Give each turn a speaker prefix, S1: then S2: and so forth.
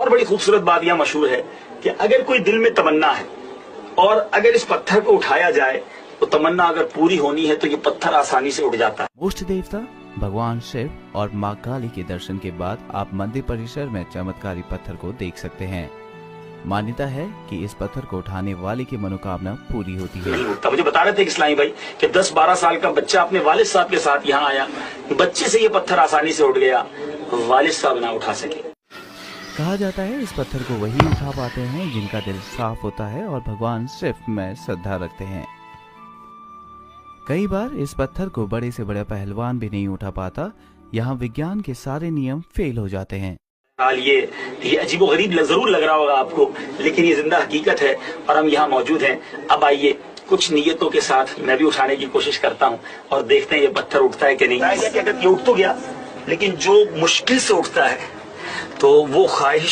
S1: और बड़ी खूबसूरत बात यह मशहूर है कि अगर कोई दिल में तमन्ना है और अगर इस पत्थर को उठाया जाए तो तमन्ना अगर पूरी होनी है तो ये पत्थर आसानी से उठ जाता है।
S2: मोस्ट देवता भगवान शिव और मां काली के दर्शन के बाद आप मंदिर परिसर में चमत्कारी पत्थर को देख सकते हैं। मान्यता है कि इस पत्थर को उठाने वाले की मनोकामना पूरी होती है।
S1: मुझे बता रहे थे इस्लामी भाई कि 10-12 साल का बच्चा अपने वालिद साहब के साथ यहाँ आया, बच्चे से ये पत्थर आसानी से उठ गया, वालिद साहब ना उठा सके।
S2: कहा जाता है इस पत्थर को वही उठा पाते हैं जिनका दिल साफ होता है और भगवान शिव में श्रद्धा रखते हैं। कई बार इस पत्थर को बड़े से बड़ा पहलवान भी नहीं उठा पाता। यहाँ विज्ञान के सारे नियम फेल हो जाते हैं।
S1: ये अजीबोगरीब जरूर लग रहा होगा आपको, लेकिन ये जिंदा हकीकत है और हम यहाँ मौजूद हैं। अब आइए कुछ नियतों के साथ मैं भी उठाने की कोशिश करता हूँ और देखते हैं ये पत्थर उठता है कि नहीं। अगर ये उठ तो गया, लेकिन जो मुश्किल से उठता है तो वो ख्वाहिश